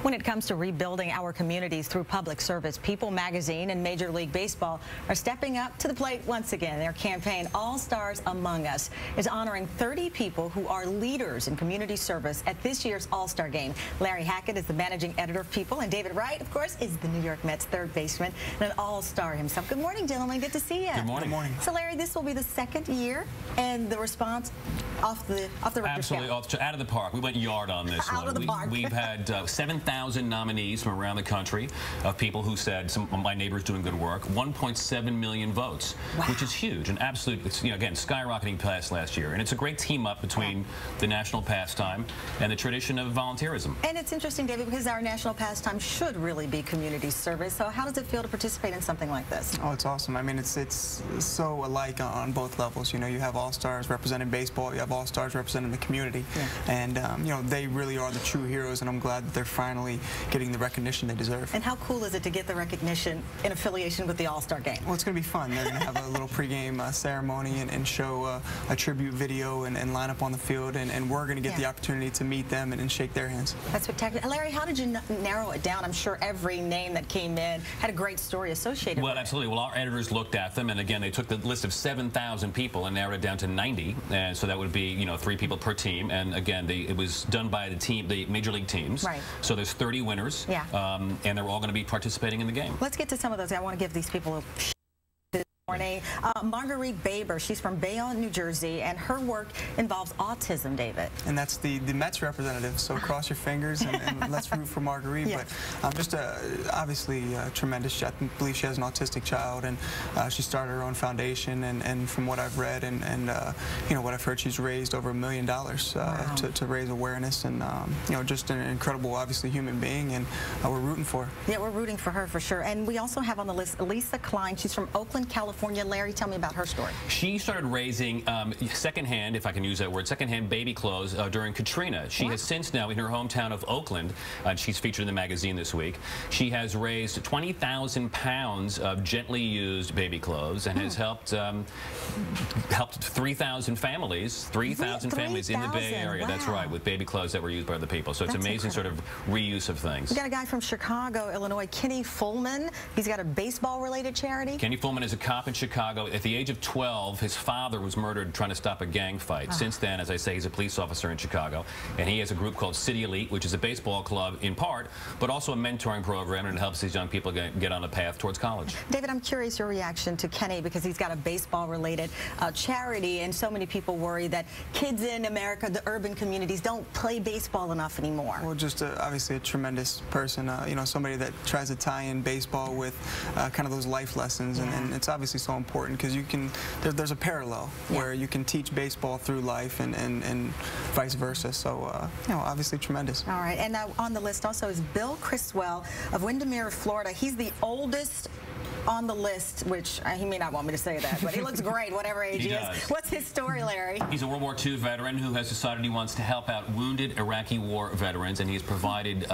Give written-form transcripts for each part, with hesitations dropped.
When it comes to rebuilding our communities through public service, People magazine and Major League Baseball are stepping up to the plate once again. Their campaign, All Stars Among Us, is honoring 30 people who are leaders in community service at this year's All-Star Game. Larry Hackett is the managing editor of People, and David Wright, of course, is the New York Mets third baseman and an All-Star himself. Good morning, gentlemen. Good to see you. Good morning. Good morning. So, Larry, this will be the second year, and the response off the Richter scale. Absolutely, out of the park. We went yard on this one. Out of the park. We've had 7,000 nominees from around the country of people who said, some of my neighbors doing good work. 1.7 million votes, wow, which is huge and absolute. It's, again, skyrocketing past last year, and it's a great team up between the national pastime and the tradition of volunteerism. And it's interesting, David, because our national pastime should really be community service. So how does it feel to participate in something like this? Oh, it's awesome. I mean, it's so alike on both levels. You know, you have all-stars representing baseball, you have all-stars representing the community, and you know, they really are the true heroes, and I'm glad that they're finally getting the recognition they deserve. And how cool is it to get the recognition in affiliation with the All-Star Game? Well, it's going to be fun. They're going to have a little pregame ceremony and show a tribute video and line up on the field, and we're going to get the opportunity to meet them and shake their hands. That's spectacular. Larry, how did you narrow it down? I'm sure every name that came in had a great story associated with it. Absolutely. Well, our editors looked at them, and again, they took the list of 7,000 people and narrowed it down to 90, and so that would be, you know, 3 people per team, and again, it was done by the major league teams. Right. So there's 30 winners, and they're all going to be participating in the game. Let's get to some of those. I want to give these people a morning. Marguerite Baber, she's from Bayonne, New Jersey, and her work involves autism, David. And that's the Mets representative, so cross your fingers and let's root for Marguerite. But just obviously tremendous. I believe she has an autistic child, and she started her own foundation, and from what I've read and you know, what I've heard, she's raised over $1 million to raise awareness, and you know, just an incredible, obviously, human being, and we're rooting for her. Yeah, we're rooting for her for sure. And we also have on the list Lisa Klein. She's from Oakland, California. Larry, tell me about her story. She started raising secondhand, if I can use that word, secondhand baby clothes during Katrina. She has since now, in her hometown of Oakland, and she's featured in the magazine this week, she has raised 20,000 pounds of gently used baby clothes and has helped 3,000 families, 3,000 families in the Bay Area. Wow. That's right, with baby clothes that were used by other people. So it's amazing sort of reuse of things. We got a guy from Chicago, Illinois, Kenny Fullman. He's got a baseball-related charity. Kenny Fullman is a cop in Chicago. At the age of 12, his father was murdered trying to stop a gang fight. Since then, as I say, he's a police officer in Chicago, and he has a group called City Elite, which is a baseball club in part, but also a mentoring program, and it helps these young people get on a path towards college. David, I'm curious your reaction to Kenny, because he's got a baseball-related charity, and so many people worry that kids in America, the urban communities, don't play baseball enough anymore. Well, just obviously a tremendous person, you know, somebody that tries to tie in baseball with kind of those life lessons, and it's obviously so important, because you can, there's a parallel where you can teach baseball through life and vice versa. So, you know, obviously tremendous. All right, and on the list also is Bill Criswell of Windermere, Florida. He's the oldest on the list, which he may not want me to say that, but he looks great, whatever age he is. What's his story, Larry? He's a World War II veteran who has decided he wants to help out wounded Iraqi war veterans, and he's provided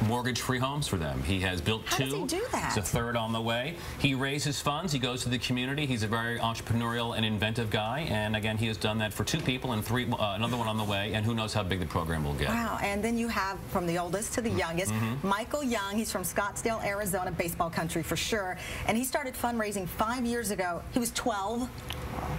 mortgage-free homes for them. He has built 2. How does he do that? It's a 3rd on the way. He raises funds. He goes to the community. He's a very entrepreneurial and inventive guy, and again, he has done that for 2 people and another one on the way, and who knows how big the program will get. Wow, and then you have from the oldest to the youngest, Michael Young. He's from Scottsdale, Arizona, baseball country for sure. And he started fundraising 5 years ago. He was 12.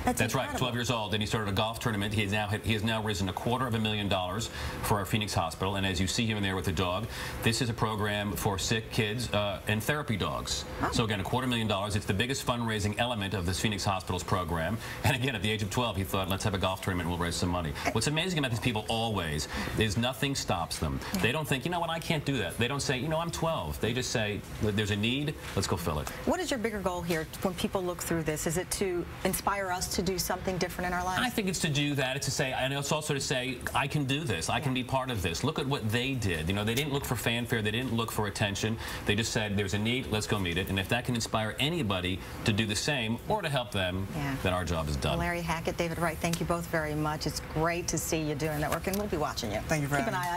That's right, 12 years old. Then he started a golf tournament. He has now risen $250,000 for our Phoenix Hospital. And as you see him in there with the dog, this is a program for sick kids and therapy dogs. So again, $250,000. It's the biggest fundraising element of this Phoenix Hospital's program. And again, at the age of 12, he thought, let's have a golf tournament and we'll raise some money. What's amazing about these people always is nothing stops them. They don't think, you know what, I can't do that. They don't say, you know, I'm 12. They just say, there's a need, let's go fill it. What is your bigger goal here when people look through this? Is it to inspire us to do something different in our lives? I think it's to do that. It's to say, and it's also to say, I can do this. I can be part of this. Look at what they did. You know, they didn't look for fanfare. They didn't look for attention. They just said, there's a need, let's go meet it. And if that can inspire anybody to do the same or to help them, then our job is done. Well, Larry Hackett, David Wright, thank you both very much. It's great to see you doing that work, and we'll be watching you. Thank you for having me. Keep an eye on you.